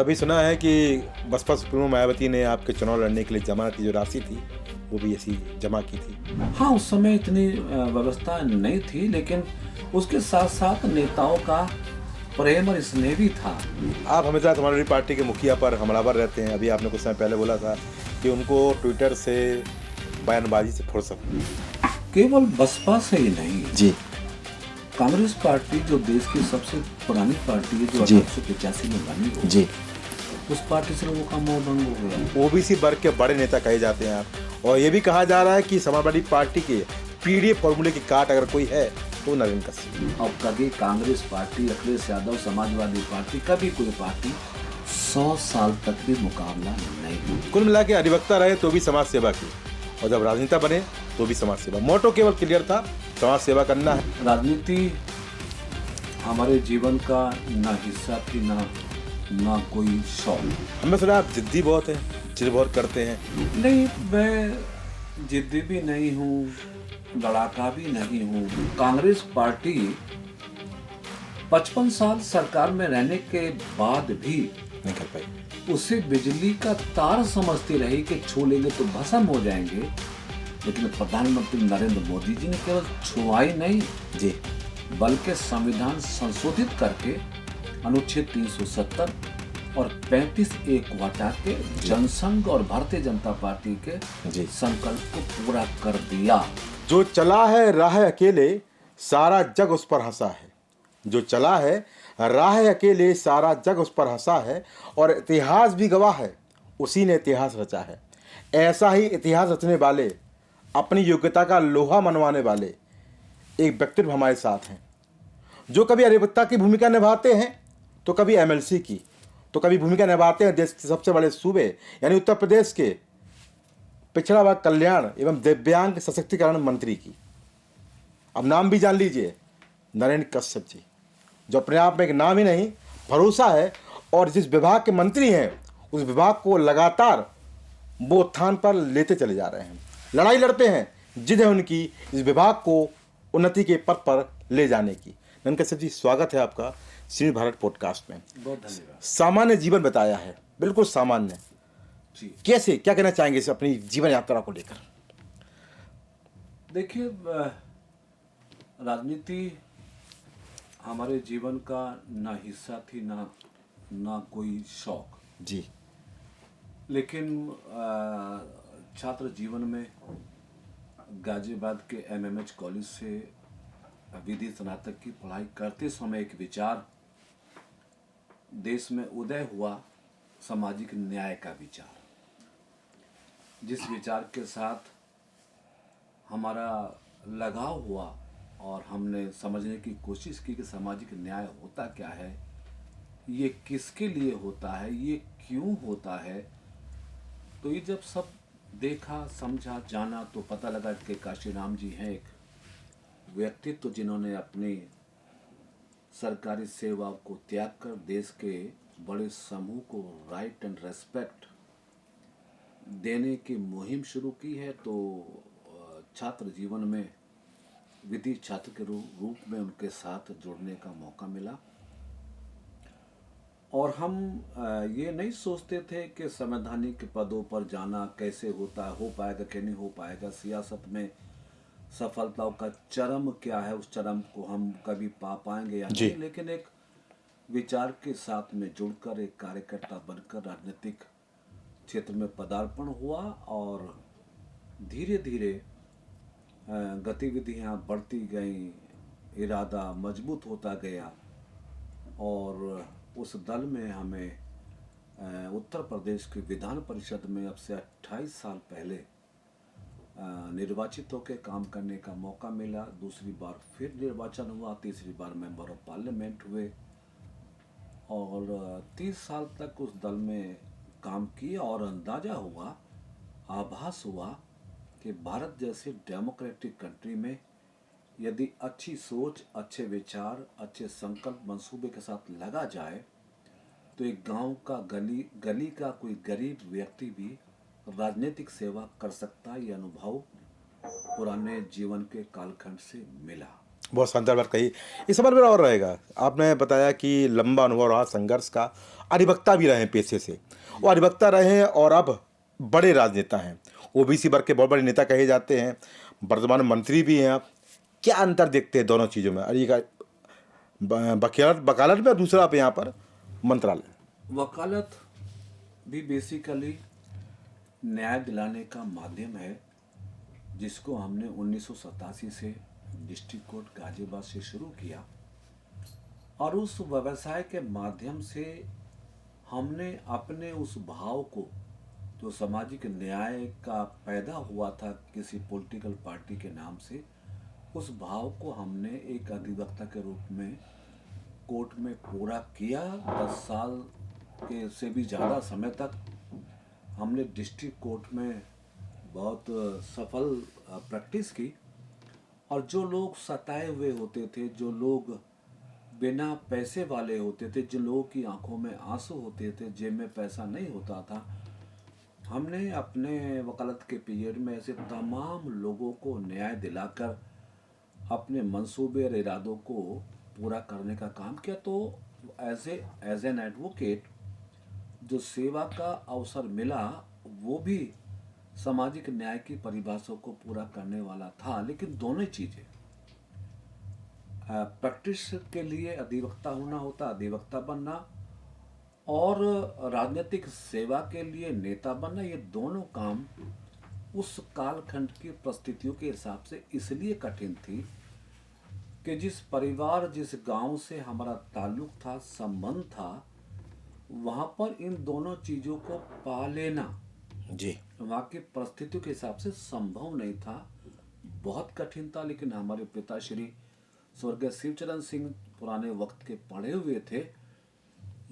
अभी सुना है कि बसपा सुप्रीमो मायावती ने आपके चुनाव लड़ने के लिए जमानत की जो राशि थी वो भी ऐसी जमा की थी। हाँ, उस समय इतनी व्यवस्था नहीं थी, लेकिन उसके साथ साथ नेताओं का प्रेम और स्नेह भी था। आप हमेशा समाजवादी पार्टी के मुखिया पर हमलावर रहते हैं। अभी आपने कुछ समय पहले बोला था कि उनको ट्विटर से बयानबाजी से फुर्सत नहीं। केवल बसपा से ही नहीं, जी कांग्रेस पार्टी जो देश की सबसे पुरानी पार्टी है, जो जी। 1885 में बनी हो, जी, उस पार्टी से लोगों का मोह भंग हो गया। ओबीसी वर्ग के बड़े नेता कहे जाते हैं आप, और ये भी कहा जा रहा है कि समाजवादी पार्टी के पीडीएफ फॉर्मूले की काट अगर कोई है तो नरेंद्र कश्यप। और कभी कांग्रेस पार्टी, अखिलेश यादव, समाजवादी पार्टी, कभी कोई पार्टी 100 साल तक भी मुकाबला नहीं हुई। कुल मिला के अधिवक्ता रहे तो भी समाज सेवा की, और जब राजनेता बने तो भी समाज सेवा। मोटो केवल क्लियर था, समाज सेवा करना है। राजनीति हमारे जीवन का ना हिस्सा थी, ना कोई शौक। हमने सुना आप जिद्दी बहुत हैं, जिद बहुत करते हैं। नहीं, मैं जिद्दी भी नहीं हूँ, लड़ाका भी नहीं हूँ। कांग्रेस पार्टी 55 साल सरकार में रहने के बाद भी नहीं कर पाई। उसे बिजली का तार समझती रही कि छू लेंगे तो भस्म हो जाएंगे। लेकिन प्रधानमंत्री नरेंद्र मोदी जी ने केवल छुआ ही नहीं जी, बल्कि संविधान संशोधित करके अनुच्छेद 370 और 35A को हटा के जनसंघ और भारतीय जनता पार्टी के जी। संकल्प को पूरा कर दिया। जो चला है राह अकेले सारा जग उस पर हंसा है। जो चला है राह अकेले सारा जग उस पर हंसा है, और इतिहास भी गवाह है, उसी ने इतिहास रचा है। ऐसा ही इतिहास रचने वाले, अपनी योग्यता का लोहा मनवाने वाले एक व्यक्तित्व हमारे साथ हैं, जो कभी अधिवक्ता की भूमिका निभाते हैं तो कभी एमएलसी की, तो कभी भूमिका निभाते हैं देश के सबसे बड़े सूबे यानी उत्तर प्रदेश के पिछड़ा वर्ग कल्याण एवं दिव्यांग सशक्तिकरण मंत्री की। अब नाम भी जान लीजिए, नरेंद्र कश्यप जी, जो अपने आप में एक नाम ही नहीं भरोसा है, और जिस विभाग के मंत्री हैं उस विभाग को लगातार वो उत्थान पर लेते चले जा रहे हैं। लड़ाई लड़ते हैं, जिद है उनकी इस विभाग को उन्नति के पथ पर ले जाने की। नरेंद्र कश्यप जी, स्वागत है आपका श्री भारत पॉडकास्ट में। बहुत धन्यवाद। सामान्य जीवन बताया है, बिल्कुल सामान्य। जी, कैसे, क्या कहना चाहेंगे इस अपनी जीवन यात्रा को लेकर? देखिए, राजनीति हमारे जीवन का ना हिस्सा थी, ना कोई शौक। जी लेकिन छात्र जीवन में गाजियाबाद के एमएमएच कॉलेज से विधि स्नातक की पढ़ाई करते समय एक विचार देश में उदय हुआ, सामाजिक न्याय का विचार, जिस विचार के साथ हमारा लगाव हुआ और हमने समझने की कोशिश की कि सामाजिक न्याय होता क्या है, ये किसके लिए होता है, ये क्यों होता है। तो ये जब सब देखा, समझा, जाना, तो पता लगा कि काशीराम जी हैं एक व्यक्तित्व जिन्होंने अपनी सरकारी सेवा को त्याग कर देश के बड़े समूह को राइट एंड रेस्पेक्ट देने की मुहिम शुरू की है। तो छात्र जीवन में विधि छात्र के रूप में उनके साथ जुड़ने का मौका मिला, और हम ये नहीं सोचते थे कि संवैधानिक पदों पर जाना कैसे होता है, हो पाएगा कि नहीं हो पाएगा, सियासत में सफलताओं का चरम क्या है, उस चरम को हम कभी पा पाएंगे या नहीं। लेकिन एक विचार के साथ में जुड़कर एक कार्यकर्ता बनकर राजनीतिक क्षेत्र में पदार्पण हुआ, और धीरे धीरे गतिविधियां बढ़ती गईं, इरादा मजबूत होता गया, और उस दल में हमें उत्तर प्रदेश की विधान परिषद में अब से 28 साल पहले निर्वाचित होकर काम करने का मौका मिला। दूसरी बार फिर निर्वाचन हुआ, तीसरी बार मेंबर ऑफ पार्लियामेंट हुए, और 30 साल तक उस दल में काम किया, और अंदाजा हुआ, आभास हुआ कि भारत जैसे डेमोक्रेटिक कंट्री में यदि अच्छी सोच, अच्छे विचार, अच्छे संकल्प मंसूबे के साथ लगा जाए तो एक गांव का गली का कोई गरीब व्यक्ति भी राजनीतिक सेवा कर सकता है। ये अनुभव पुराने जीवन के कालखंड से मिला। बहुत शानदार बात कही। इस सवाल मेरा और रहेगा, आपने बताया कि लंबा अनुभव रहा संघर्ष का, अधिवक्ता भी रहे हैं पेशे से, वो अधिवक्ता रहे हैं और अब बड़े राजनेता हैं, ओबीसी वर्ग के बहुत बड़े नेता कहे जाते हैं, वर्तमान मंत्री भी हैं आप। क्या अंतर देखते हैं दोनों चीज़ों में? अरे का वकालत वकालत में, और दूसरा आप यहाँ पर मंत्रालय। वकालत भी बेसिकली न्याय दिलाने का माध्यम है, जिसको हमने 1987 से डिस्ट्रिक्ट कोर्ट गाजियाबाद से शुरू किया, और उस व्यवसाय के माध्यम से हमने अपने उस भाव को, जो सामाजिक न्याय का पैदा हुआ था किसी पॉलिटिकल पार्टी के नाम से, उस भाव को हमने एक अधिवक्ता के रूप में कोर्ट में पूरा किया। 10 साल के से भी ज़्यादा समय तक हमने डिस्ट्रिक्ट कोर्ट में बहुत सफल प्रैक्टिस की, और जो लोग सताए हुए होते थे, जो लोग बिना पैसे वाले होते थे, जिन लोगों की आंखों में आंसू होते थे, जेब में पैसा नहीं होता था, हमने अपने वकालत के पीरियड में ऐसे तमाम लोगों को न्याय दिलाकर अपने मंसूबे और इरादों को पूरा करने का काम किया। तो एज एन एडवोकेट जो सेवा का अवसर मिला, वो भी सामाजिक न्याय की परिभाषा को पूरा करने वाला था। लेकिन दोनों चीज़ें, प्रैक्टिस के लिए अधिवक्ता होना होता, अधिवक्ता बनना, और राजनीतिक सेवा के लिए नेता बनना, ये दोनों काम उस कालखंड की परिस्थितियों के हिसाब से इसलिए कठिन थी कि जिस परिवार, जिस गांव से हमारा ताल्लुक था, संबंध था, वहाँ पर इन दोनों चीज़ों को पा लेना जी, वहाँ की परिस्थितियों के हिसाब से संभव नहीं था, बहुत कठिन था। लेकिन हमारे पिताश्री स्वर्गीय शिवचरण सिंह पुराने वक्त के पढ़े हुए थे,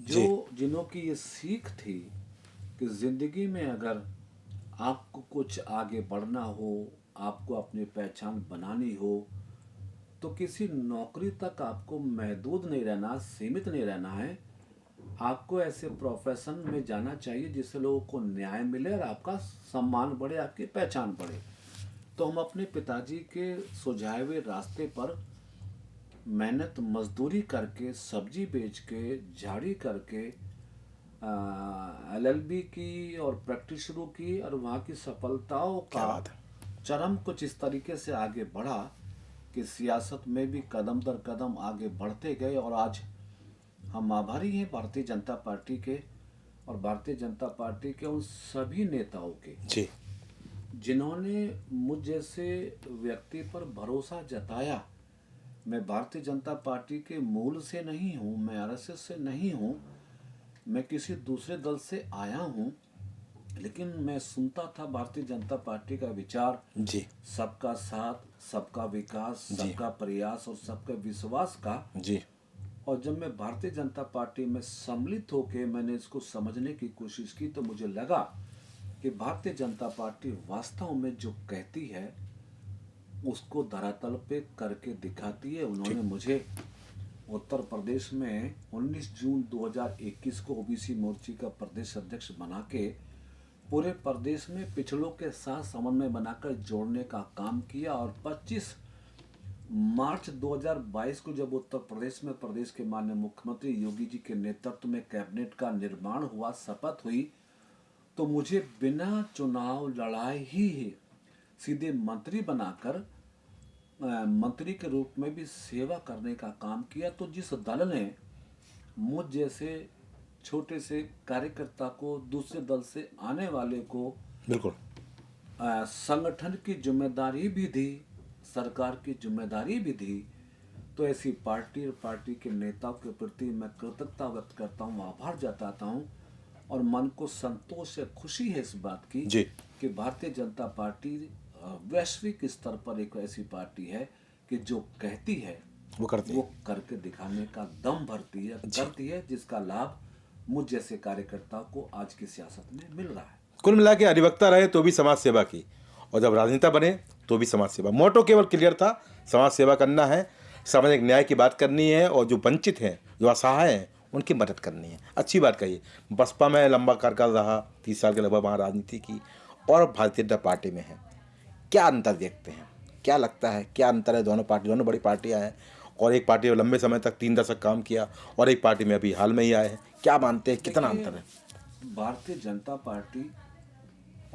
जो जिन्हों की ये सीख थी कि ज़िंदगी में अगर आपको कुछ आगे बढ़ना हो, आपको अपनी पहचान बनानी हो, तो किसी नौकरी तक आपको महदूद नहीं रहना, सीमित नहीं रहना है। आपको ऐसे प्रोफेशन में जाना चाहिए जिससे लोगों को न्याय मिले और आपका सम्मान बढ़े, आपकी पहचान बढ़े। तो हम अपने पिताजी के सुझाए हुए रास्ते पर मेहनत मजदूरी करके, सब्जी बेच के, झाड़ी करके एलएलबी की और प्रैक्टिस शुरू की, और वहाँ की सफलताओं क्या का बात है। चरम कुछ इस तरीके से आगे बढ़ा कि सियासत में भी कदम दर कदम आगे बढ़ते गए। और आज हम आभारी हैं भारतीय जनता पार्टी के, और भारतीय जनता पार्टी के उन सभी नेताओं के जी, जिन्होंने मुझ जैसे व्यक्ति पर भरोसा जताया। मैं भारतीय जनता पार्टी के मूल से नहीं हूँ, मैं आरएसएस से नहीं हूँ, मैं किसी दूसरे दल से आया हूँ, लेकिन मैं सुनता था भारतीय जनता पार्टी का विचार, जी, सबका साथ, सबका विकास, सबका प्रयास और सबका विश्वास का। जी, और जब मैं भारतीय जनता पार्टी में सम्मिलित होकर मैंने इसको समझने की कोशिश की, तो मुझे लगा कि भारतीय जनता पार्टी वास्तव में जो कहती है उसको धरातल पे करके दिखाती है। उन्होंने मुझे उत्तर प्रदेश में 19 जून 2021 को ओबीसी मोर्चे का प्रदेश अध्यक्ष बना के पूरे प्रदेश में पिछड़ों के साथ समन्वय बनाकर जोड़ने का काम किया। और 25 मार्च 2022 को जब उत्तर प्रदेश में प्रदेश के माननीय मुख्यमंत्री योगी जी के नेतृत्व में कैबिनेट का निर्माण हुआ, शपथ हुई, तो मुझे बिना चुनाव लड़ाए ही सीधे मंत्री बनाकर मंत्री के रूप में भी सेवा करने का काम किया। तो जिस दल ने मुझ जैसे छोटे से कार्यकर्ता को, दूसरे दल से आने वाले को बिल्कुल संगठन की जिम्मेदारी भी दी, सरकार की जिम्मेदारी भी दी, तो ऐसी पार्टी और पार्टी के नेताओं के प्रति मैं कृतज्ञता व्यक्त करता हूँ, आभार जताता हूँ। और मन को संतोष से खुशी है इस बात की जी, कि भारतीय जनता पार्टी वैश्विक स्तर पर एक ऐसी पार्टी है कि जो कहती है वो करते वो हैं। करके दिखाने का दम भरती है, करती है, जिसका लाभ मुझ जैसे कार्यकर्ता को आज की सियासत में मिल रहा है। कुल मिला के अधिवक्ता रहे तो भी समाज सेवा की, और जब राजनेता बने तो भी समाज सेवा। मोटो केवल क्लियर था, समाज सेवा करना है, सामाजिक न्याय की बात करनी है, और जो वंचित हैं, जो असहाय हैं, उनकी मदद करनी है। अच्छी बात कही। बसपा में लंबा कार्यकाल रहा, 30 साल के लगभग वहाँ राजनीति की, और भारतीय जनता पार्टी में है। क्या अंतर देखते हैं, क्या लगता है, क्या अंतर है दोनों पार्टी, दोनों बड़ी पार्टियां हैं, और एक पार्टी में लंबे समय तक 3 दशक काम किया और एक पार्टी में अभी हाल में ही आए हैं, क्या मानते हैं, कितना देखिए, अंतर है? भारतीय जनता पार्टी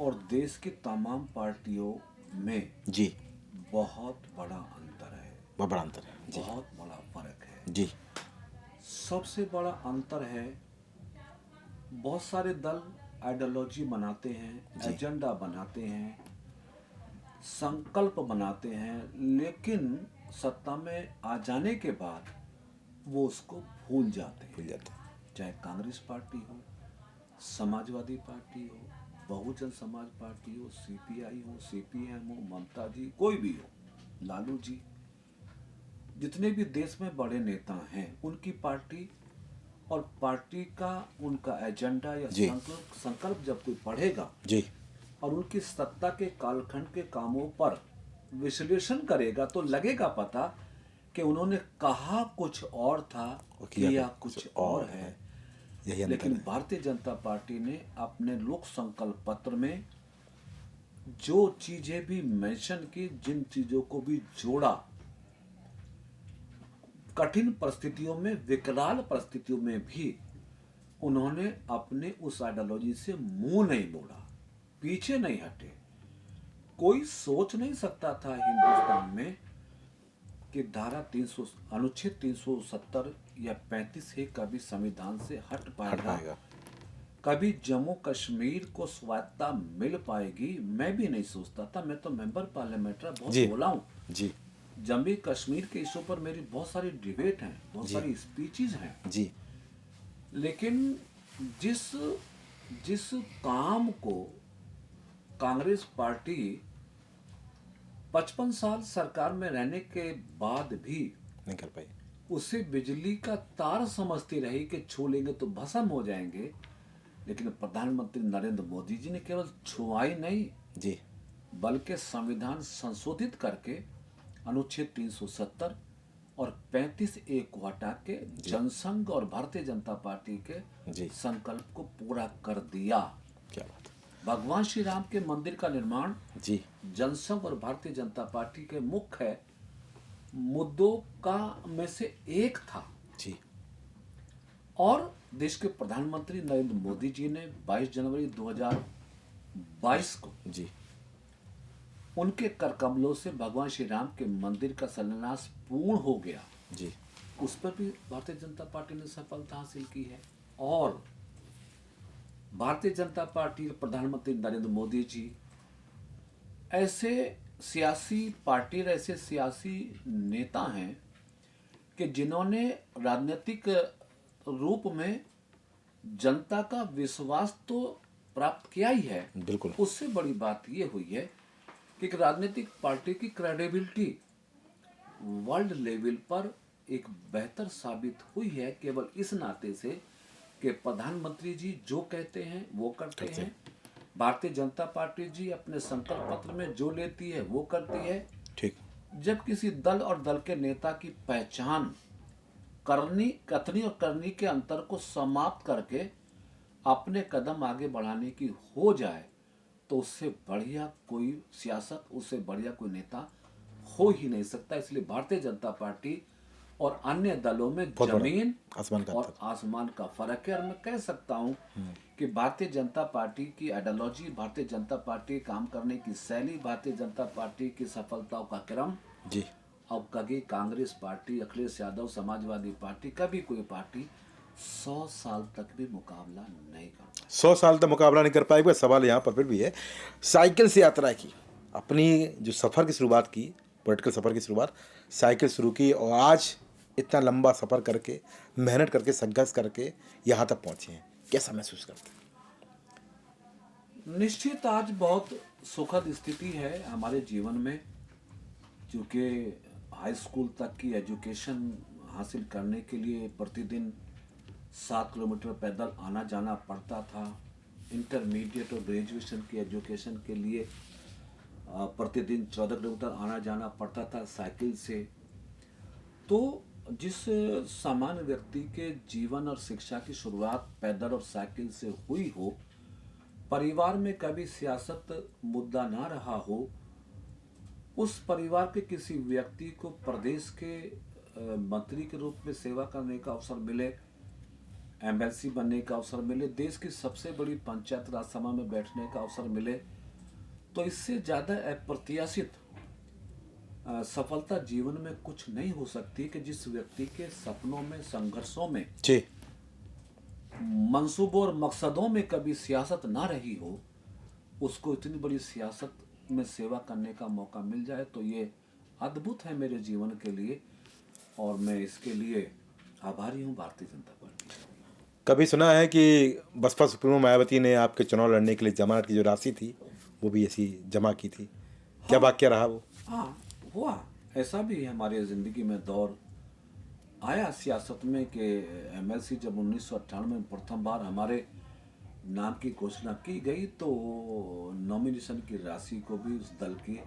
और देश की तमाम पार्टियों में जी, बहुत बड़ा अंतर है, बहुत बड़ा अंतर है। जी बहुत बड़ा फर्क है। जी सबसे बड़ा अंतर है, बहुत सारे दल आइडियोलॉजी बनाते हैं, जी। एजेंडा बनाते हैं, संकल्प बनाते हैं, लेकिन सत्ता में आ जाने के बाद वो उसको भूल जाते हैं। भूल जाते हैं। चाहे कांग्रेस पार्टी हो, समाजवादी पार्टी हो, बहुजन समाज पार्टी हो, सीपीआई हो, सीपीएम हो, ममता जी, कोई भी हो, लालू जी, जितने भी देश में बड़े नेता हैं, उनकी पार्टी और पार्टी का उनका एजेंडा या जी। संकल्प जब कोई पढ़ेगा जी और उनकी सत्ता के कालखंड के कामों पर विश्लेषण करेगा तो लगेगा पता कि उन्होंने कहा कुछ और था, और किया कुछ और है। यही अंतर लेकिन है। भारतीय जनता पार्टी ने अपने लोक संकल्प पत्र में जो चीजें भी मेंशन की, जिन चीजों को भी जोड़ा, कठिन परिस्थितियों में, विकराल परिस्थितियों में भी उन्होंने अपने उस आइडियोलॉजी से मुंह नहीं मोड़ा, पीछे नहीं हटे। कोई सोच नहीं सकता था हिंदुस्तान में कि अनुच्छेद 370 या 35 कभी संविधान से हट हट पाएगा, पाएगा। कभी जम्मू कश्मीर को स्वायत्तता मिल पाएगी। मैं भी नहीं सोचता था। मैं तो मेंबर पार्लियामेंट बहुत जी। बोला हूँ। जी जम्मू कश्मीर के इशू पर मेरी बहुत सारी डिबेट हैं, बहुत जी। सारी स्पीचेस हैं, जी लेकिन जिस जिस काम को कांग्रेस पार्टी 55 साल सरकार में रहने के बाद भी नहीं कर पाई। उसे बिजली का तार समझती रही कि छू लेंगे तो भस्म हो जाएंगे, लेकिन प्रधानमंत्री नरेंद्र मोदी जी ने केवल छुआई नहीं, जी बल्कि संविधान संशोधित करके अनुच्छेद 370 और 35A को हटा के जनसंघ और भारतीय जनता पार्टी के जी। संकल्प को पूरा कर दिया। क्या बात भगवान श्री राम के मंदिर का निर्माण है। जी जनसंघ और भारतीय जनता पार्टी के मुख्य मुद्दों का में से एक था। जी और देश के प्रधानमंत्री नरेंद्र मोदी जी ने 22 जनवरी 2022 को जी उनके कर कमलों से भगवान श्री राम के मंदिर का शिलान्यास पूर्ण हो गया। जी उस पर भी भारतीय जनता पार्टी ने सफलता हासिल की है। और भारतीय जनता पार्टी के प्रधानमंत्री नरेंद्र मोदी जी ऐसे सियासी पार्टी और ऐसे सियासी नेता हैं कि जिन्होंने राजनीतिक रूप में जनता का विश्वास तो प्राप्त किया ही है, बिल्कुल। उससे बड़ी बात यह हुई है कि एक राजनीतिक पार्टी की क्रेडिबिलिटी वर्ल्ड लेवल पर एक बेहतर साबित हुई है, केवल इस नाते से कि प्रधानमंत्री जी जो कहते हैं वो करते हैं, भारतीय जनता पार्टी जी अपने संकल्प पत्र में जो लेती है वो करती है। ठीक। जब किसी दल और दल के नेता की पहचान कथनी और करनी के अंतर को समाप्त करके अपने कदम आगे बढ़ाने की हो जाए तो उससे बढ़िया कोई सियासत, उससे बढ़िया कोई नेता हो ही नहीं सकता। इसलिए भारतीय जनता पार्टी और अन्य दलों में बहुत बड़ा जमीन आसमान का और आसमान का फर्क है। और मैं कह सकता हूं कि भारतीय जनता पार्टी की आइडियोलॉजी, भारतीय जनता पार्टी काम करने की शैली, भारतीय जनता पार्टी की सफलताओं का क्रम, जी अब कभी कांग्रेस पार्टी, अखिलेश यादव, समाजवादी पार्टी, कभी कोई पार्टी 100 साल तक भी मुकाबला नहीं कर पाई। 100 साल तक मुकाबला नहीं कर पाएगा। सवाल यहाँ पर फिर भी है, साइकिल से यात्रा की, अपनी जो सफ़र की शुरुआत की, पॉलिटिकल सफ़र की शुरुआत साइकिल शुरू की, और आज इतना लंबा सफ़र करके, मेहनत करके, संघर्ष करके यहाँ तक पहुँचे हैं, कैसा महसूस करते हैं? निश्चित आज बहुत सुखद स्थिति है हमारे जीवन में, क्योंकि हाई स्कूल तक की एजुकेशन हासिल करने के लिए प्रतिदिन 7 किलोमीटर पैदल आना जाना पड़ता था। इंटरमीडिएट और ग्रेजुएशन की एजुकेशन के लिए प्रतिदिन 14 किलोमीटर आना जाना पड़ता था साइकिल से। तो जिस सामान्य व्यक्ति के जीवन और शिक्षा की शुरुआत पैदल और साइकिल से हुई हो, परिवार में कभी सियासत मुद्दा ना रहा हो, उस परिवार के किसी व्यक्ति को प्रदेश के मंत्री के रूप में सेवा करने का अवसर मिले, एमएलसी बनने का अवसर मिले, देश की सबसे बड़ी पंचायत राज सभा में बैठने का अवसर मिले, तो इससे ज़्यादा अप्रत्याशित सफलता जीवन में कुछ नहीं हो सकती कि जिस व्यक्ति के सपनों में, संघर्षों में, जी मंसूबों और मकसदों में कभी सियासत ना रही हो, उसको इतनी बड़ी सियासत में सेवा करने का मौका मिल जाए तो ये अद्भुत है मेरे जीवन के लिए, और मैं इसके लिए आभारी हूँ भारतीय जनता पार्टी का। कभी सुना है कि बसपा सुप्रीमो मायावती ने आपके चुनाव लड़ने के लिए जमानत की जो राशि थी वो भी ऐसी जमा की थी, क्या वाक्य रहा वो? हाँ, हुआ ऐसा भी हमारे ज़िंदगी में दौर आया सियासत में कि एमएलसी जब 1998 में प्रथम बार हमारे नाम की घोषणा की गई तो नॉमिनेशन की राशि को भी उस दल की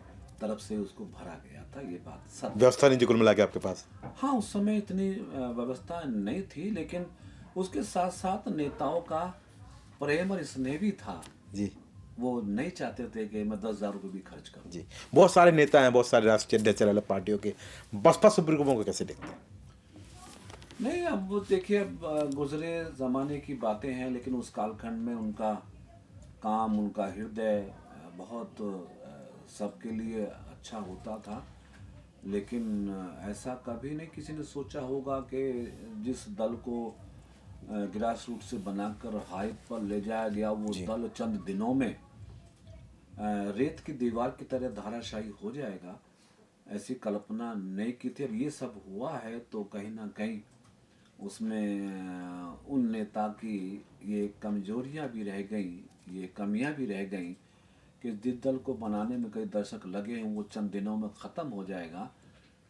तरफ से उसको भरा गया था, ये बात सत्य। व्यवस्था नहीं थी कुल मिला के आपके पास? हाँ, उस समय इतनी व्यवस्था नहीं थी, लेकिन उसके साथ साथ नेताओं का प्रेम और स्नेह भी था। जी वो नहीं चाहते थे कि मैं 10,000 रुपये भी खर्च करूँ। जी, बहुत सारे नेता हैं, बहुत सारे राष्ट्रीय अध्यक्ष अलग पार्टियों के, बसपा सुप्रीमो को कैसे देखते हैं? नहीं, अब वो देखिए, अब गुजरे ज़माने की बातें हैं, लेकिन उस कालखंड में उनका काम, उनका हृदय बहुत सबके लिए अच्छा होता था। लेकिन ऐसा कभी नहीं किसी ने सोचा होगा कि जिस दल को ग्रास रूट से बनाकर हाइट पर ले जाया गया, वो दल चंद दिनों में रेत की दीवार की तरह धाराशायी हो जाएगा, ऐसी कल्पना नहीं की थी। और ये सब हुआ है तो कहीं ना कहीं उसमें उन नेता की ये कमजोरियां भी रह गई, ये कमियां भी रह गई कि जिस दल को बनाने में कई दशक लगे हैं वो चंद दिनों में ख़त्म हो जाएगा।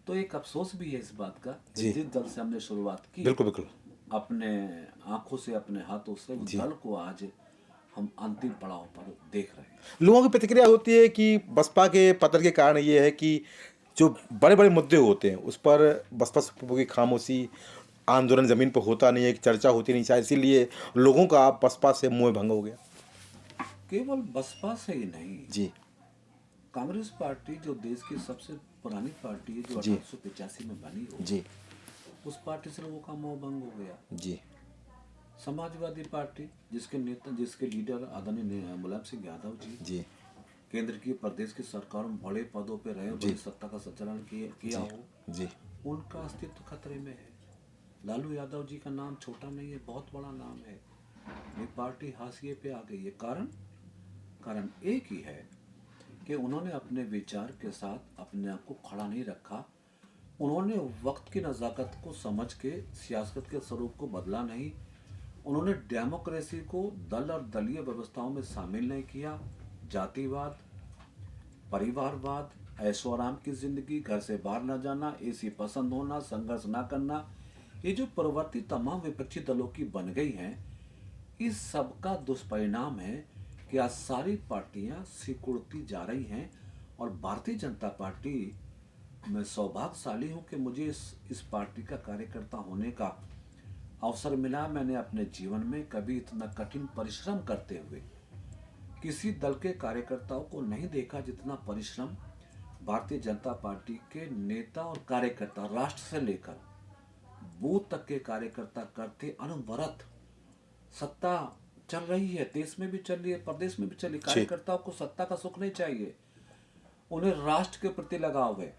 तो एक अफसोस भी है इस बात का कि जिस दल से हमने शुरुआत की, बिल्कुल बिल्कुल, अपने आंखों से, अपने हाथों से, उस दल को आज हम अंतिम पड़ाव पर देख रहे हैं। लोगों की प्रतिक्रिया होती है कि बसपा के पतन के कारण ये है कि जो बड़े बड़े मुद्दे होते हैं उस पर बसपा सुप्रीमो की खामोशी, आंदोलन जमीन पर होता नहीं है, एक चर्चा होती नहीं, शायद इसीलिए लोगों का बसपा से मोह भंग हो गया। केवल बसपा से ही नहीं जी कांग्रेस पार्टी जो देश की सबसे पुरानी पार्टी है, जो 1885 में बनी हो, जी उस पार्टी से लोगों का मोह भंग हो गया। जी समाजवादी पार्टी जिसके नेता, जिसके लीडर आदरणीय मुलायम सिंह यादव जी जी केंद्र की, प्रदेश की सरकारों में बड़े पदों पे रहे, बड़ी सत्ता का संचालन किया हो, जी उनका अस्तित्व खतरे में है। लालू यादव जी का नाम छोटा नहीं है, बहुत बड़ा नाम है। ये पार्टी हाशिए पे आ गई है। कारण एक ही है कि उन्होंने अपने विचार के साथ अपने आप को खड़ा नहीं रखा। उन्होंने वक्त की नज़ाकत को समझ के सियासत के स्वरूप को बदला नहीं। उन्होंने डेमोक्रेसी को दल और दलीय व्यवस्थाओं में शामिल नहीं किया। जातिवाद, परिवारवाद, ऐशो आराम की जिंदगी, घर से बाहर न जाना, एसी पसंद होना, संघर्ष ना करना, ये जो प्रवृत्ति तमाम विपक्षी दलों की बन गई हैं, इस सब का दुष्परिणाम है कि आज सारी पार्टियां सिकुड़ती जा रही हैं। और भारतीय जनता पार्टी, मैं सौभाग्यशाली हूं कि मुझे इस पार्टी का कार्यकर्ता होने का अवसर मिला। मैंने अपने जीवन में कभी इतना कठिन परिश्रम करते हुए किसी दल के कार्यकर्ताओं को नहीं देखा जितना परिश्रम भारतीय जनता पार्टी के नेता और कार्यकर्ता, राष्ट्र से लेकर बूथ तक के कार्यकर्ता करते। अनवरत सत्ता चल रही है, देश में भी चल रही है, प्रदेश में भी चल रही है। कार्यकर्ताओं को सत्ता का सुख नहीं चाहिए, उन्हें राष्ट्र के प्रति लगाव है,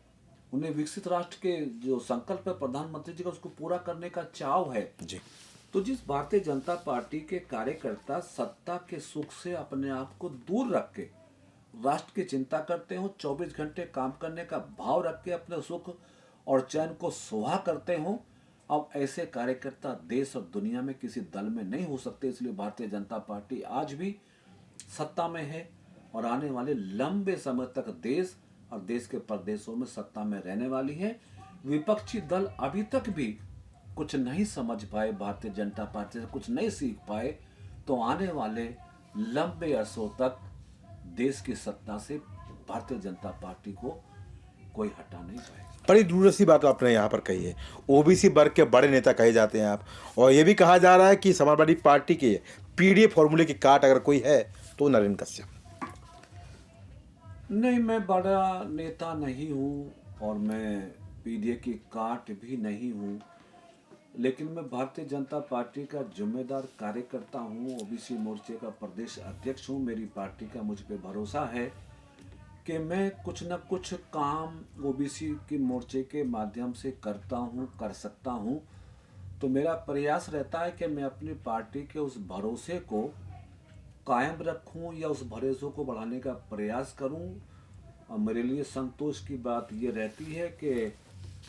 उन्हें विकसित राष्ट्र के जो संकल्प है प्रधानमंत्री जी का, उसको पूरा करने का चाव है जी। तो जिस भारतीय जनता पार्टी के कार्यकर्ता सत्ता के सुख से अपने आप को दूर रख के राष्ट्र की चिंता करते हो, 24 घंटे काम करने का भाव रख के अपने सुख और चैन को सुहा करते हो, अब ऐसे कार्यकर्ता देश और दुनिया में किसी दल में नहीं हो सकते। इसलिए भारतीय जनता पार्टी आज भी सत्ता में है और आने वाले लंबे समय तक देश और देश के प्रदेशों में सत्ता में रहने वाली है। विपक्षी दल अभी तक भी कुछ नहीं समझ पाए, भारतीय जनता पार्टी से कुछ नहीं सीख पाए, तो आने वाले लंबे अरसों तक देश की सत्ता से भारतीय जनता पार्टी को कोई हटा नहीं पाएगा। बड़ी दूरदर्शी बात आपने यहाँ पर कही है। ओबीसी वर्ग के बड़े नेता कहे जाते हैं आप, और ये भी कहा जा रहा है कि समाजवादी पार्टी के पीडीए फॉर्मूले की काट अगर कोई है तो नरेंद्र कश्यप। नहीं, मैं बड़ा नेता नहीं हूँ और मैं पीडीए की काट भी नहीं हूँ, लेकिन मैं भारतीय जनता पार्टी का जिम्मेदार कार्यकर्ता हूँ, ओबीसी मोर्चे का प्रदेश अध्यक्ष हूँ। मेरी पार्टी का मुझ पे भरोसा है कि मैं कुछ न कुछ काम ओबीसी के मोर्चे के माध्यम से करता हूँ, कर सकता हूँ। तो मेरा प्रयास रहता है कि मैं अपनी पार्टी के उस भरोसे को कायम रखूं या उस भरोसे को बढ़ाने का प्रयास करूं। और मेरे लिए संतोष की बात ये रहती है कि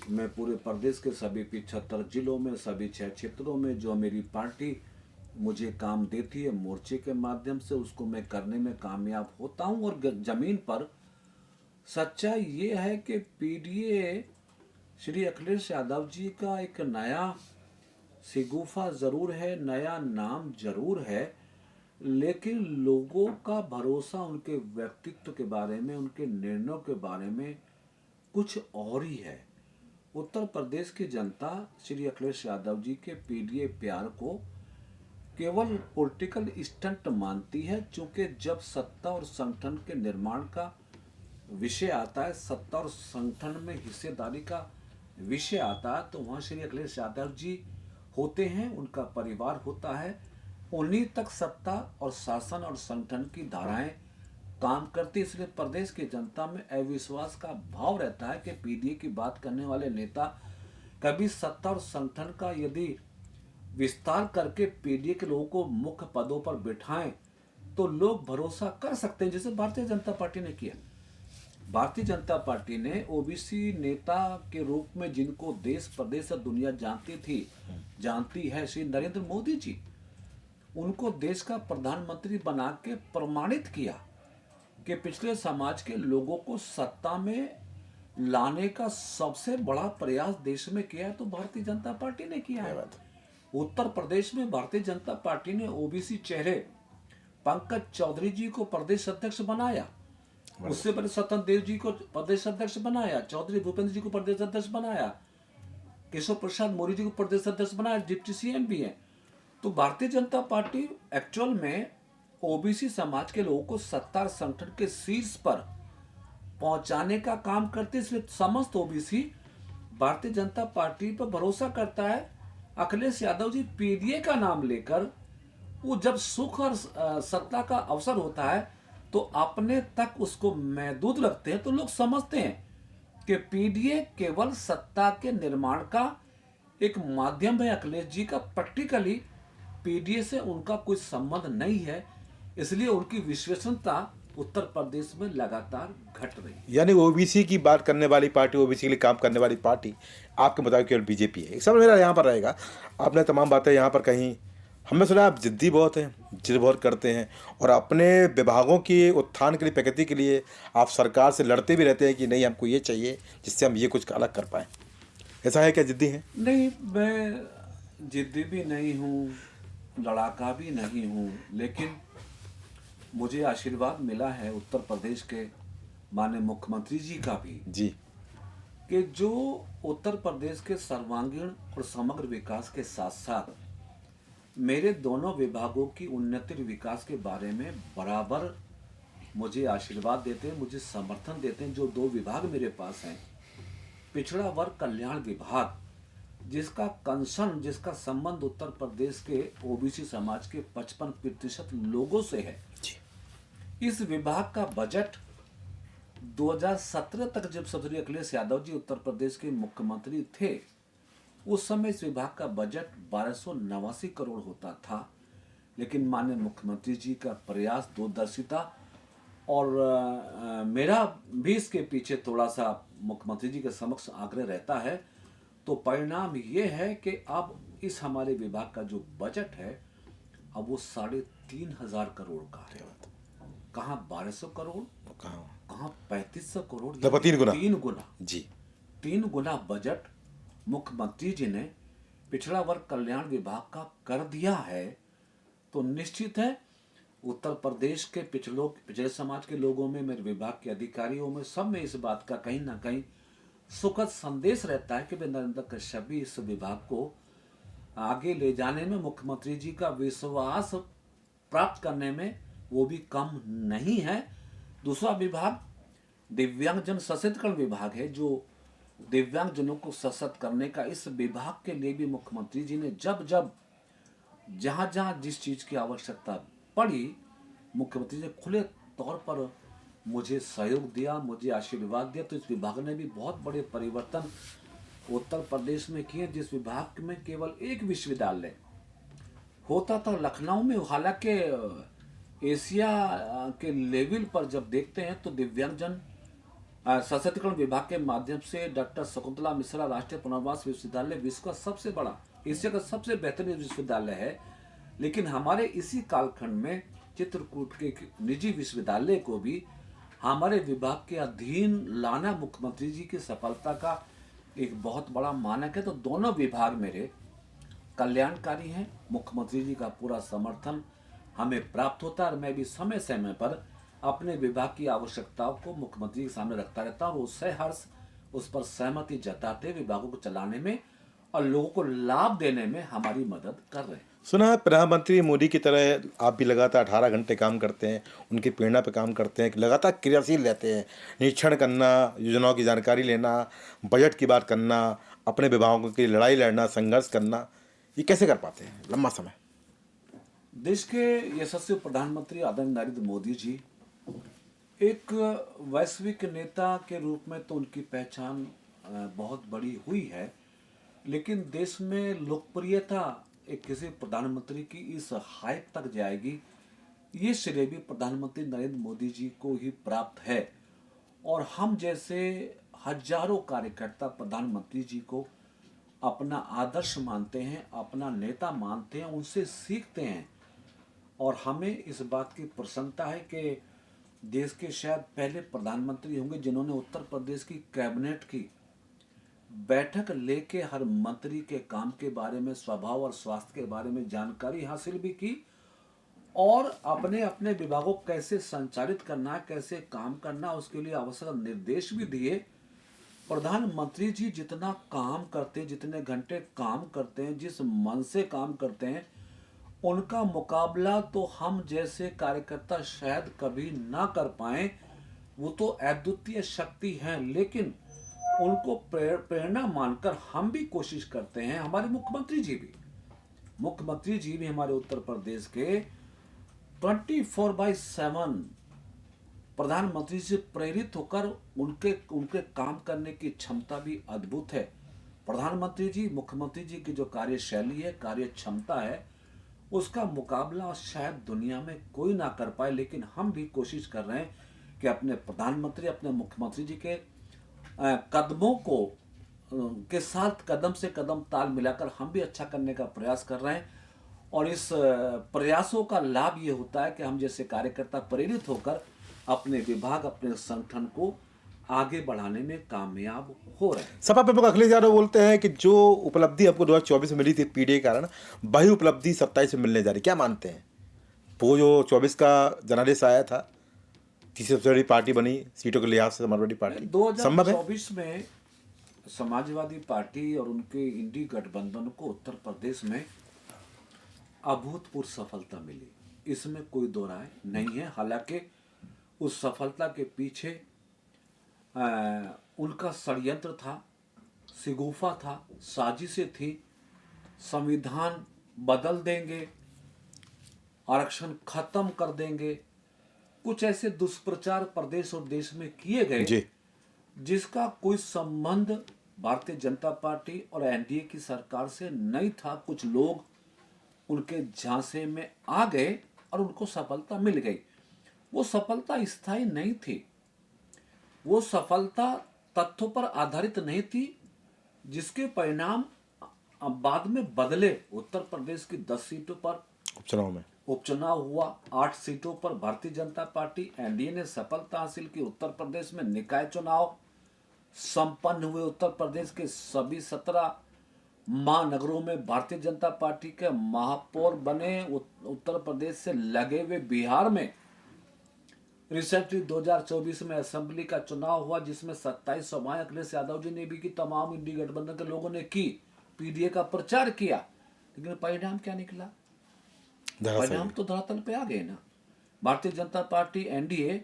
मैं पूरे प्रदेश के सभी 75 जिलों में, सभी 6 क्षेत्रों में जो मेरी पार्टी मुझे काम देती है मोर्चे के माध्यम से, उसको मैं करने में कामयाब होता हूं। और जमीन पर सच्चाई ये है कि पीडीए श्री अखिलेश यादव जी का एक नया शिगुफा जरूर है, नया नाम जरूर है, लेकिन लोगों का भरोसा उनके व्यक्तित्व के बारे में, उनके निर्णयों के बारे में कुछ और ही है। उत्तर प्रदेश की जनता श्री अखिलेश यादव जी के पीडीए प्यार को केवल पॉलिटिकल स्टंट मानती है, क्योंकि जब सत्ता और संगठन के निर्माण का विषय आता है, सत्ता और संगठन में हिस्सेदारी का विषय आता है, तो वहाँ श्री अखिलेश यादव जी होते हैं, उनका परिवार होता है। उन्हीं तक सत्ता और शासन और संगठन की धाराएं काम करती, इसलिए प्रदेश की जनता में अविश्वास का भाव रहता है कि पीडीए की बात करने वाले नेता कभी सत्ता और संगठन का यदि विस्तार करके पीडीए के लोगों को मुख्य पदों पर बिठाएं तो लोग भरोसा कर सकते हैं, जैसे भारतीय जनता पार्टी ने किया। भारतीय जनता पार्टी ने ओबीसी नेता के रूप में जिनको देश प्रदेश और दुनिया जानती है, श्री नरेंद्र मोदी जी, उनको देश का प्रधानमंत्री बना के प्रमाणित किया कि पिछले समाज के लोगों को सत्ता में लाने का सबसे बड़ा प्रयास देश में किया है तो भारतीय जनता पार्टी ने किया है। उत्तर प्रदेश में भारतीय जनता पार्टी ने ओबीसी चेहरे पंकज चौधरी जी को प्रदेश अध्यक्ष बनाया, उससे पहले स्वतंत्र देव जी को प्रदेश अध्यक्ष बनाया, चौधरी भूपेंद्र जी को प्रदेश अध्यक्ष बनाया, केशव प्रसाद मौर्य जी को प्रदेश अध्यक्ष बनाया, डिप्टी सीएम भी है। तो भारतीय जनता पार्टी एक्चुअल में ओबीसी समाज के लोगों को सत्ता संगठन के शीर्ष पर पहुंचाने का काम करती है, इसलिए समस्त ओबीसी भारतीय जनता पार्टी पर भरोसा करता है। अखिलेश यादव जी पीडीए का नाम लेकर वो जब सुख और सत्ता का अवसर होता है तो अपने तक उसको महदूद रखते हैं, तो लोग समझते हैं कि पीडीए केवल सत्ता के निर्माण का एक माध्यम है। अखिलेश जी का प्रैक्टिकली पीडीए से उनका कोई संबंध नहीं है, इसलिए उनकी विश्वसनीयता उत्तर प्रदेश में लगातार घट रही है। यानी ओबीसी की बात करने वाली पार्टी, ओबीसी के लिए काम करने वाली पार्टी आपके मुताबिक केवल बीजेपी है। एक सवाल मेरा यहाँ पर रहेगा, आपने तमाम बातें यहाँ पर कहीं, हमने सुना आप जिद्दी बहुत हैं, जिद बहुत करते हैं और अपने विभागों के उत्थान के लिए, प्रगति के लिए आप सरकार से लड़ते भी रहते हैं कि नहीं हमको ये चाहिए जिससे हम ये कुछ अलग कर पाएँ। ऐसा है क्या, जिद्दी हैं? नहीं, मैं जिद्दी भी नहीं हूँ, लड़ाका भी नहीं हूँ, लेकिन मुझे आशीर्वाद मिला है उत्तर प्रदेश के माननीय मुख्यमंत्री जी का भी, जी कि जो उत्तर प्रदेश के सर्वांगीण और समग्र विकास के साथ साथ मेरे दोनों विभागों की उन्नति और विकास के बारे में बराबर मुझे आशीर्वाद देते हैं, मुझे समर्थन देते हैं। जो 2 विभाग मेरे पास हैं, पिछड़ा वर्ग कल्याण विभाग, जिसका कंसर्न, जिसका संबंध उत्तर प्रदेश के ओबीसी समाज के 55% लोगों से है। इस विभाग का बजट 2017 तक, जब श्री अखिलेश यादव जी उत्तर प्रदेश के मुख्यमंत्री थे, उस समय इस विभाग का बजट 1289 करोड़ होता था। लेकिन माननीय मुख्यमंत्री जी का प्रयास, दूरदर्शिता और मेरा भी इसके पीछे थोड़ा सा मुख्यमंत्री जी के समक्ष आग्रह रहता है, तो परिणाम ये है कि अब इस हमारे विभाग का जो बजट है अब वो 3,500 करोड़ का है। कहाँ 1200 करोड़, कहाँ 3500 करोड़, 3 गुना। 3 गुना जी 3 गुना बजट मुख्यमंत्री जी ने पिछड़ा वर्ग कल्याण विभाग का कर दिया है। तो निश्चित है उत्तर प्रदेश के पिछड़े समाज के लोगों में, मेरे विभाग के अधिकारियों में, सब में इस बात का कहीं ना कहीं सुखद संदेश रहता है कि नरेंद्र कश्यप भी इस विभाग को आगे ले जाने में, मुख्यमंत्री जी का विश्वास प्राप्त करने में वो भी कम नहीं है। दूसरा विभाग दिव्यांगजन सशक्तिकरण विभाग है, जो दिव्यांगजनों को सशक्त करने का, इस विभाग के लिए भी मुख्यमंत्री जी ने जब जब जहाँ जहाँ जिस चीज़ की आवश्यकता पड़ी, मुख्यमंत्री जी ने खुले तौर पर मुझे सहयोग दिया, मुझे आशीर्वाद दिया। तो इस विभाग ने भी बहुत बड़े परिवर्तन उत्तर प्रदेश में किए, जिस विभाग में केवल एक विश्वविद्यालय होता था लखनऊ में। हालांकि एशिया के लेवल पर जब देखते हैं तो दिव्यांगजन सशक्तिकरण विभाग के माध्यम से डॉक्टर शकुंतला मिश्रा राष्ट्रीय पुनर्वास विश्वविद्यालय विश्व का सबसे बड़ा, एशिया का सबसे बेहतरीन विश्वविद्यालय है। लेकिन हमारे इसी कालखंड में चित्रकूट के निजी विश्वविद्यालय को भी हमारे विभाग के अधीन लाना मुख्यमंत्री जी की सफलता का एक बहुत बड़ा मानक है। तो दोनों विभाग मेरे कल्याणकारी हैं। मुख्यमंत्री जी का पूरा समर्थन हमें प्राप्त होता है और मैं भी समय समय पर अपने विभाग की आवश्यकताओं को मुख्यमंत्री के सामने रखता रहता हूँ और उससे हर्ष उस पर सहमति जताते विभागों को चलाने में और लोगों को लाभ देने में हमारी मदद कर रहे हैं। सुना है प्रधानमंत्री मोदी की तरह आप भी लगातार 18 घंटे काम करते हैं, उनकी प्रेरणा पे काम करते हैं, लगातार क्रियाशील रहते हैं, निरीक्षण करना, योजनाओं की जानकारी लेना, बजट की बात करना, अपने विभागों की लड़ाई लड़ना, संघर्ष करना, ये कैसे कर पाते हैं लंबा समय? देश के यशस्वी प्रधानमंत्री आदरणीय नरेंद्र मोदी जी एक वैश्विक नेता के रूप में तो उनकी पहचान बहुत बड़ी हुई है, लेकिन देश में लोकप्रियता एक किसी प्रधानमंत्री की इस हाइप तक जाएगी, ये श्रेय भी प्रधानमंत्री नरेंद्र मोदी जी को ही प्राप्त है। और हम जैसे हजारों कार्यकर्ता प्रधानमंत्री जी को अपना आदर्श मानते हैं, अपना नेता मानते हैं, उनसे सीखते हैं। और हमें इस बात की प्रसन्नता है कि देश के शायद पहले प्रधानमंत्री होंगे जिन्होंने उत्तर प्रदेश की कैबिनेट की बैठक लेके हर मंत्री के काम के बारे में, स्वभाव और स्वास्थ्य के बारे में जानकारी हासिल भी की और अपने अपने विभागों को कैसे संचालित करना है, कैसे काम करना, उसके लिए आवश्यक निर्देश भी दिए। प्रधानमंत्री जी जितना काम करते हैं, जितने घंटे काम करते हैं, जिस मन से काम करते हैं, उनका मुकाबला तो हम जैसे कार्यकर्ता शायद कभी ना कर पाए। वो तो अद्वितीय शक्ति हैं, लेकिन उनको प्रेरणा मानकर हम भी कोशिश करते हैं। हमारे मुख्यमंत्री जी भी हमारे उत्तर प्रदेश के 24/7 प्रधानमंत्री से प्रेरित होकर उनके काम करने की क्षमता भी अद्भुत है। प्रधानमंत्री जी, मुख्यमंत्री जी की जो कार्यशैली है, कार्य क्षमता है, उसका मुकाबला शायद दुनिया में कोई ना कर पाए। लेकिन हम भी कोशिश कर रहे हैं कि अपने प्रधानमंत्री, अपने मुख्यमंत्री जी के कदमों को के साथ कदम से कदम ताल मिलाकर हम भी अच्छा करने का प्रयास कर रहे हैं। और इस प्रयासों का लाभ ये होता है कि हम जैसे कार्यकर्ता प्रेरित होकर अपने विभाग, अपने संगठन को आगे बढ़ाने में कामयाब हो रहे हैं। सपा प्रमुख अखिलेश यादव बोलते हैं कि जो उपलब्धि आपको 2024 में मिली थी पीडीए के कारण, वही उपलब्धि 27 में मिलने जा रही, क्या मानते हैं? वो जो 24 का जनादेश आया था, तीसरी सबसे बड़ी पार्टी बनी सीटों के लिहाज से, समाजवादी पार्टी, संभव है? 2024 में समाजवादी पार्टी और उनके इंडी गठबंधन को उत्तर प्रदेश में अभूतपूर्व सफलता मिली, इसमें कोई दो राय नहीं है। हालांकि उस सफलता के पीछे उनका षड्यंत्र था, शिगुफा था, साजिशें थी। संविधान बदल देंगे, आरक्षण खत्म कर देंगे, कुछ ऐसे दुष्प्रचार प्रदेश और देश में किए गए जिसका कोई संबंध भारतीय जनता पार्टी और एनडीए की सरकार से नहीं था। कुछ लोग उनके झांसे में आ गए और उनको सफलता मिल गई। वो सफलता स्थायी नहीं थी, वो सफलता तथ्यों पर आधारित नहीं थी, जिसके परिणाम बाद में बदले। उत्तर प्रदेश की 10 सीटों पर उपचुनाव हुआ, 8 सीटों पर भारतीय जनता पार्टी एनडीए ने सफलता हासिल की। उत्तर प्रदेश में निकाय चुनाव संपन्न हुए, उत्तर प्रदेश के सभी 17 महानगरों में भारतीय जनता पार्टी के महापौर बने। उत्तर प्रदेश से लगे हुए बिहार में रिसेंटली 2024 में असेंबली का चुनाव हुआ, जिसमें 27 सभाएं अखिलेश यादव जी ने भी की, तमाम इंडी गठबंधन के लोगों ने की, पीडीए का प्रचार किया। लेकिन परिणाम क्या निकला? परिणाम तो धरातल पे आ गए ना। भारतीय जनता पार्टी एनडीए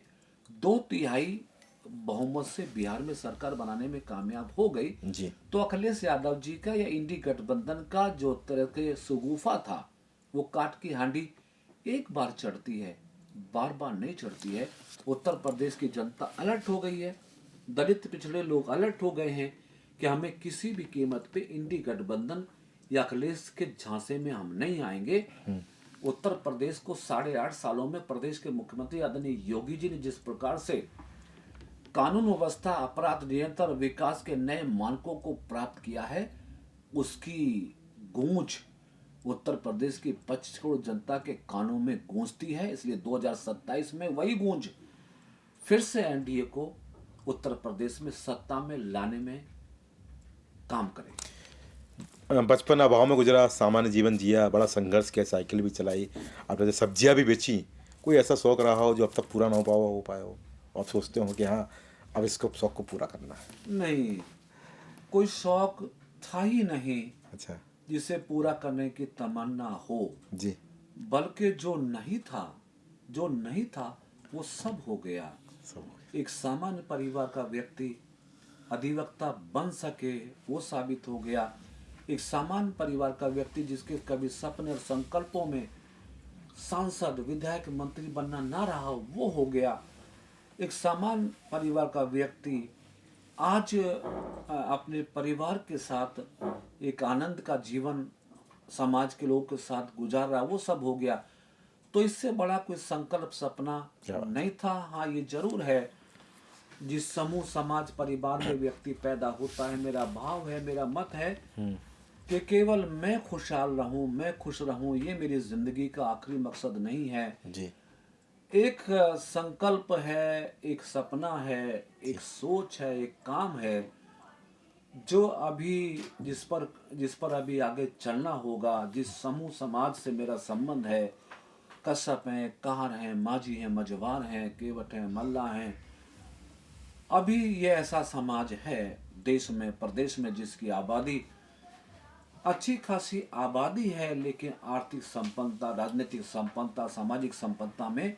2/3 बहुमत से बिहार में सरकार बनाने में कामयाब हो गई, जी तो अखिलेश यादव जी का या इंडी गठबंधन का जो तरह के सुगूफा था, वो काट की हांडी एक बार चढ़ती है, बार बार नहीं चढ़ती है। उत्तर प्रदेश की जनता अलर्ट हो गई है, दलित पिछड़े लोग अलर्ट हो गए हैं कि हमें किसी भी कीमत पे इंडी गठबंधन या अखिलेश के झांसे में हम नहीं आएंगे। उत्तर प्रदेश को 8.5 सालों में प्रदेश के मुख्यमंत्री आदरणीय योगी जी ने जिस प्रकार से कानून व्यवस्था, अपराध नियंत्रण, विकास के नए मानकों को प्राप्त किया है, उसकी गूंज उत्तर प्रदेश की 25 करोड़ जनता के कानों में गूंजती है। इसलिए 2027 में वही गूंज फिर से एनडीए को उत्तर प्रदेश में सत्ता में लाने में काम करेगी। बचपन अभाव में गुजरा, सामान्य जीवन जिया, बड़ा संघर्ष किया, साइकिल भी चलाई, आपने सब्जियां भी बेची। कोई ऐसा शौक रहा हो जो अब तक पूरा ना हो पाया हो और सोचते हो कि हाँ अब इसको शौक को पूरा करना है? नहीं, कोई शौक था ही नहीं अच्छा जिसे पूरा करने की तमन्ना हो, जी बल्कि जो नहीं था वो सब हो गया। सब एक सामान्य परिवार का व्यक्ति अधिवक्ता बन सके वो साबित हो गया। एक सामान्य परिवार का व्यक्ति जिसके कभी सपने और संकल्पों में सांसद, विधायक, मंत्री बनना ना रहा हो, वो हो गया। एक सामान्य परिवार का व्यक्ति आज अपने परिवार के साथ एक आनंद का जीवन समाज के लोगों के साथ गुजार रहा, वो सब हो गया। तो इससे बड़ा कोई संकल्प, सपना नहीं था। हाँ, ये जरूर है, जिस समूह, समाज, परिवार में व्यक्ति पैदा होता है, मेरा भाव है, मेरा मत है कि केवल मैं खुशहाल रहूं, मैं खुश रहूं, ये मेरी जिंदगी का आखिरी मकसद नहीं है। जी एक संकल्प है, एक सपना है, एक सोच है, एक काम है जो अभी जिस पर अभी आगे चलना होगा। जिस समूह समाज से मेरा संबंध है, कश्यप हैं, कहार हैं, माझी हैं, मझवार हैं, केवट हैं, मल्ला हैं, अभी ये ऐसा समाज है देश में, प्रदेश में, जिसकी आबादी अच्छी खासी आबादी है, लेकिन आर्थिक संपन्नता, राजनीतिक संपन्नता, सामाजिक संपन्नता में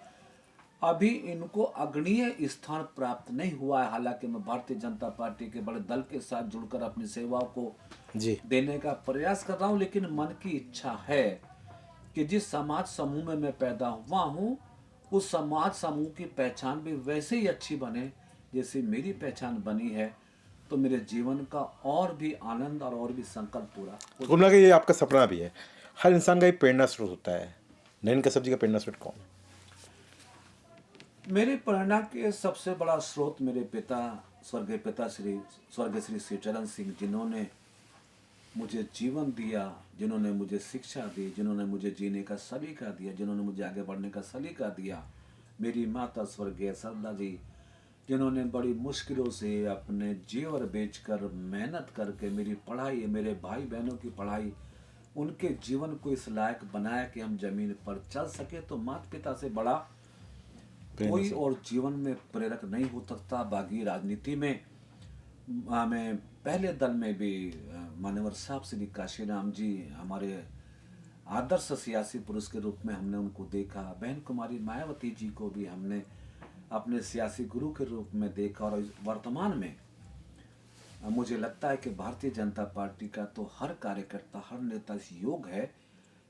अभी इनको अग्रणीय स्थान प्राप्त नहीं हुआ है। हालांकि मैं भारतीय जनता पार्टी के बड़े दल के साथ जुड़कर अपनी सेवाओं को जी देने का प्रयास कर रहा हूं, लेकिन मन की इच्छा है कि जिस समाज समूह में मैं पैदा हुआ हूं, उस समाज समूह की पहचान भी वैसे ही अच्छी बने जैसे मेरी पहचान बनी है, तो मेरे जीवन का और भी आनंद और भी संकल्प पूरा हो। कुल मिला के ये आपका सपना भी है। हर इंसान का एक प्रेरणा स्रोत होता है। नैन कश्यप जी का प्रेरणा स्रोत कौन है? मेरे प्रेरणा के सबसे बड़ा स्रोत मेरे पिता, स्वर्गीय श्री शिवचरण सिंह, जिन्होंने मुझे जीवन दिया, जिन्होंने मुझे शिक्षा दी, जिन्होंने मुझे जीने का सलीका दिया, जिन्होंने मुझे आगे बढ़ने का सलीका दिया। मेरी माता स्वर्गीय सरला जी, जिन्होंने बड़ी मुश्किलों से अपने जेवर बेचकर मेहनत करके मेरी पढ़ाई, मेरे भाई बहनों की पढ़ाई, उनके जीवन को इस लायक बनाया कि हम जमीन पर चल सके। तो माता पिता से बड़ा कोई और जीवन में प्रेरक नहीं हो सकता। बागी राजनीति में मैं पहले दल में भी मान्यवर साहब श्री काशीराम जी हमारे आदर्श सियासी पुरुष के रूप में हमने उनको देखा। बहन कुमारी मायावती जी को भी हमने अपने सियासी गुरु के रूप में देखा। और वर्तमान में मुझे लगता है कि भारतीय जनता पार्टी का तो हर कार्यकर्ता, हर नेता इस योग है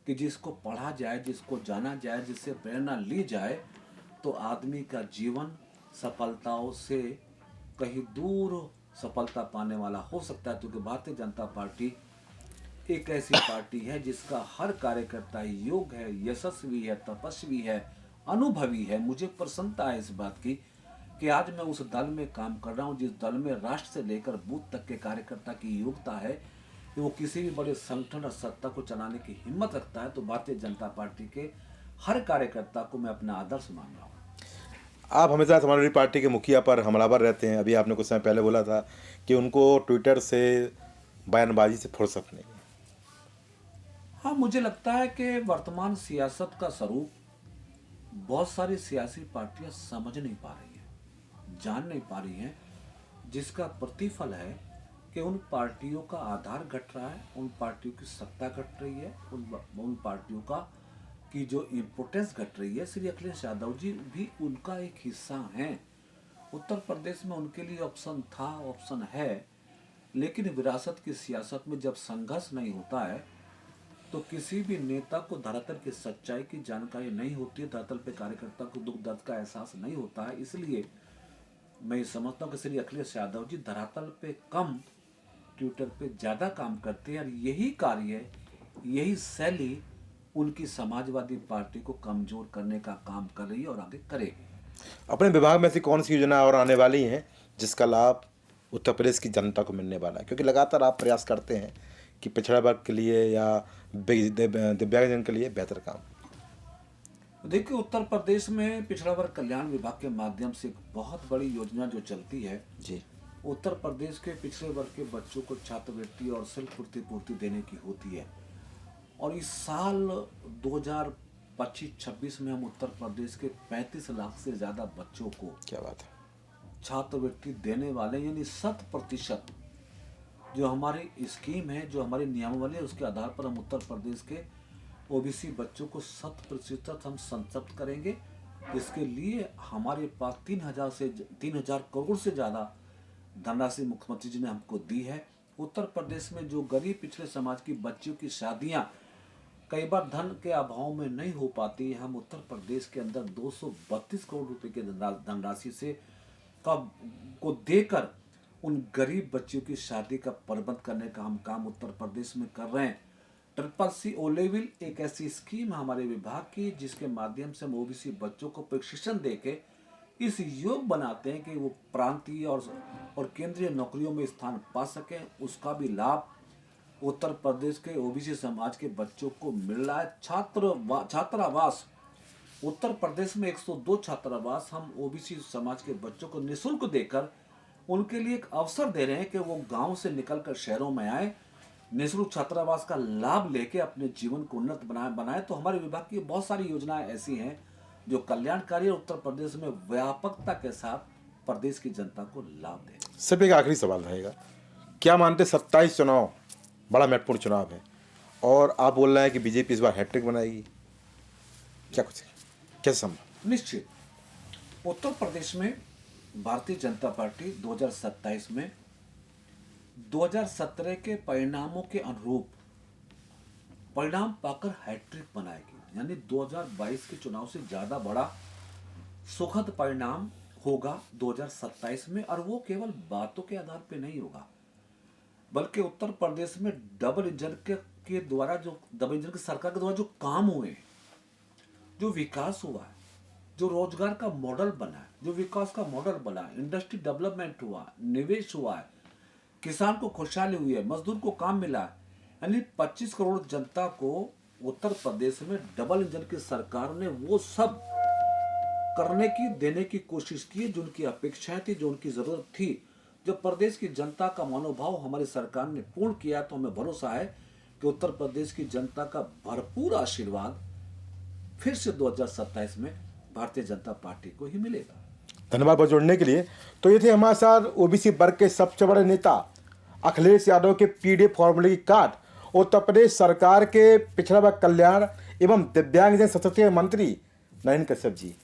कि जिसको पढ़ा जाए, जिसको जाना जाए, जिससे प्रेरणा ली जाए, तो आदमी का जीवन सफलताओं से कहीं दूर सफलता पाने वाला हो सकता है। क्योंकि भारतीय जनता पार्टी एक ऐसी पार्टी है जिसका हर कार्यकर्ता योग है, यशस्वी है, तपस्वी है, अनुभवी है। मुझे प्रसन्नता है इस बात की कि आज मैं उस दल में काम कर रहा हूँ जिस दल में राष्ट्र से लेकर बूथ तक के कार्यकर्ता की योग्यता है कि वो किसी भी बड़े संगठन और सत्ता को चलाने की हिम्मत रखता है। तो भारतीय जनता पार्टी के हर कार्यकर्ता को मैं अपना आदर्श मान रहा हूँ। आप हमेशा समाजवादी पार्टी के मुखिया पर हमलावर रहते हैं। अभी आपने कुछ समय पहले बोला था कि उनको ट्विटर से बयानबाजी से फुर्सत नहीं है। हाँ, मुझे लगता है कि वर्तमान सियासत का स्वरूप बहुत सारी सियासी पार्टियां समझ नहीं पा रही हैं, जान नहीं पा रही हैं, जिसका प्रतिफल है कि उन पार्टियों का आधार घट रहा है, उन पार्टियों की सत्ता घट रही है, उन पार्टियों का की जो इम्पोर्टेंस घट रही है। श्री अखिलेश यादव जी भी उनका एक हिस्सा हैं। उत्तर प्रदेश में उनके लिए ऑप्शन था, ऑप्शन है, लेकिन विरासत की सियासत में जब संघर्ष नहीं होता है तो किसी भी नेता को धरातल की सच्चाई की जानकारी नहीं होती है, धरातल पे कार्यकर्ता को दुख दर्द का एहसास नहीं होता है। इसलिए मैं ये समझता हूँ कि श्री अखिलेश यादव जी धरातल पे कम, ट्विटर पे ज़्यादा काम करते हैं और यही कार्य, यही शैली उनकी समाजवादी पार्टी को कमज़ोर करने का काम कर रही है और आगे करेगी। अपने विभाग में ऐसी कौन सी योजना और आने वाली हैं जिसका लाभ उत्तर प्रदेश की जनता को मिलने वाला है? क्योंकि लगातार आप प्रयास करते हैं कि पिछड़ा वर्ग के लिए या दिव्यांगजन के लिए बेहतर काम। देखिए, उत्तर प्रदेश में पिछड़ा वर्ग कल्याण विभाग के माध्यम से एक बहुत बड़ी योजना जो चलती है जी, उत्तर प्रदेश के पिछड़े वर्ग के बच्चों को छात्रवृत्ति और सेल्फ पूर्ति देने की होती है। और इस साल 2025-26 में हम उत्तर प्रदेश के 35 लाख से ज़्यादा बच्चों को क्या बात है, छात्रवृत्ति देने वाले, यानी 100% जो हमारी स्कीम है, जो हमारी नियमावली है, उसके आधार पर हम उत्तर प्रदेश के ओबीसी बच्चों को 100% हम संतृप्त करेंगे। इसके लिए हमारे पास 3,000 करोड़ से ज़्यादा धनराशि मुख्यमंत्री जी ने हमको दी है। उत्तर प्रदेश में जो गरीब पिछड़े समाज की बच्चियों की शादियाँ कई बार धन के अभाव में नहीं हो पाती, हम उत्तर प्रदेश के अंदर 232 करोड़ रुपए के धनराशि से को देकर उन गरीब बच्चियों की शादी का प्रबंध करने का हम काम उत्तर प्रदेश में कर रहे हैं। CCC O लेवल एक ऐसी स्कीम है हमारे विभाग की जिसके माध्यम से हम ओबीसी बच्चों को प्रशिक्षण देके इस योग बनाते हैं कि वो प्रांतीय और केंद्रीय नौकरियों में स्थान पा सकें। उसका भी लाभ उत्तर प्रदेश के ओबीसी समाज के बच्चों को मिल रहा है। छात्रावास उत्तर प्रदेश में 102 छात्रावास हम ओबीसी समाज के बच्चों को निःशुल्क देकर उनके लिए एक अवसर दे रहे हैं कि वो गांव से निकलकर शहरों में आए, निःशुल्क छात्रावास का लाभ लेके अपने जीवन को उन्नत बनाए। तो हमारे विभाग की बहुत सारी योजनाएं ऐसी हैं जो कल्याणकारी उत्तर प्रदेश में व्यापकता के साथ प्रदेश की जनता को लाभ देगा। सिर्फ एक आखिरी सवाल रहेगा, क्या मानते 27 चुनाव बड़ा महत्वपूर्ण चुनाव है और आप बोल रहे हैं कि बीजेपी इस बार हैट्रिक बनाएगी, क्या कुछ कैसे संभव? निश्चित उत्तर प्रदेश में भारतीय जनता पार्टी 2027 में 2017 के परिणामों के अनुरूप परिणाम पाकर हैट्रिक बनाएगी, यानी 2022 के चुनाव से ज्यादा बड़ा सुखद परिणाम होगा 2027 में। और वो केवल बातों के आधार पे नहीं होगा, बल्कि उत्तर प्रदेश में डबल इंजन के द्वारा जो डबल इंजन की सरकार के द्वारा जो काम हुए, जो विकास हुआ है, जो रोजगार का मॉडल बना है, जो विकास का मॉडल बना है, इंडस्ट्री डेवलपमेंट हुआ, निवेश हुआ है, किसान को खुशहाली हुई है, मजदूर को काम मिला है, यानी 25 करोड़ जनता को उत्तर प्रदेश में डबल इंजन की सरकार ने वो सब करने की देने की कोशिश की जो उनकी अपेक्षाएं थी, जो उनकी जरूरत थी। जब प्रदेश की जनता का मनोभाव हमारी सरकार ने पूर्ण किया तो हमें भरोसा है कि उत्तर प्रदेश की जनता का भरपूर आशीर्वाद फिर से 2027 में भारतीय जनता पार्टी को ही मिलेगा। धन्यवाद बहुत जुड़ने के लिए। तो ये थे हमारे साथ ओबीसी वर्ग के सबसे बड़े नेता अखिलेश यादव के पीडीएफ फॉर्मूले की काट उत्तर प्रदेश सरकार के पिछड़ा वर्ग कल्याण एवं दिव्यांगजन सशक्तिकरण मंत्री नरेंद्र कश्यप जी।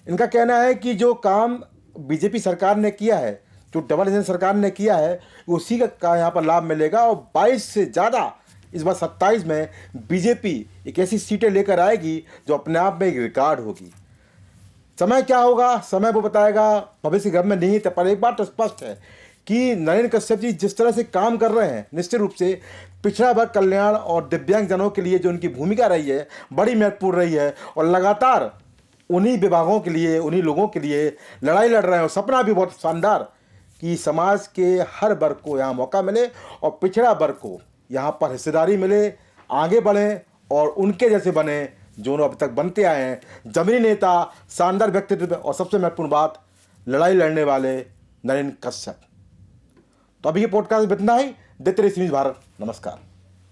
इनका कहना है कि जो काम बीजेपी सरकार ने किया है, जो डबल इंजन सरकार ने किया है, उसी का यहाँ पर लाभ मिलेगा और 22 से ज़्यादा इस बार 27 में बीजेपी एक ऐसी सीटें लेकर आएगी जो अपने आप में एक रिकॉर्ड होगी। समय क्या होगा, समय वो बताएगा, भविष्य घर में नहीं था। पर एक बात तो स्पष्ट है कि नरेंद्र कश्यप जी जिस तरह से काम कर रहे हैं, निश्चित रूप से पिछड़ा वर्ग कल्याण और दिव्यांगजनों के लिए जो उनकी भूमिका रही है बड़ी महत्वपूर्ण रही है और लगातार उन्हीं विभागों के लिए, उन्हीं लोगों के लिए लड़ाई लड़ रहे हैं। और सपना भी बहुत शानदार कि समाज के हर वर्ग को यहाँ मौका मिले और पिछड़ा वर्ग को यहाँ पर हिस्सेदारी मिले, आगे बढ़ें और उनके जैसे बने जो अब तक बनते आए हैं। जमीनी नेता, शानदार व्यक्तित्व और सबसे महत्वपूर्ण बात, लड़ाई लड़ने वाले नरेंद्र कश्यप। तो अभी ये पॉडकास्ट में इतना ही। देखते रहिए सीरीज भारत। नमस्कार।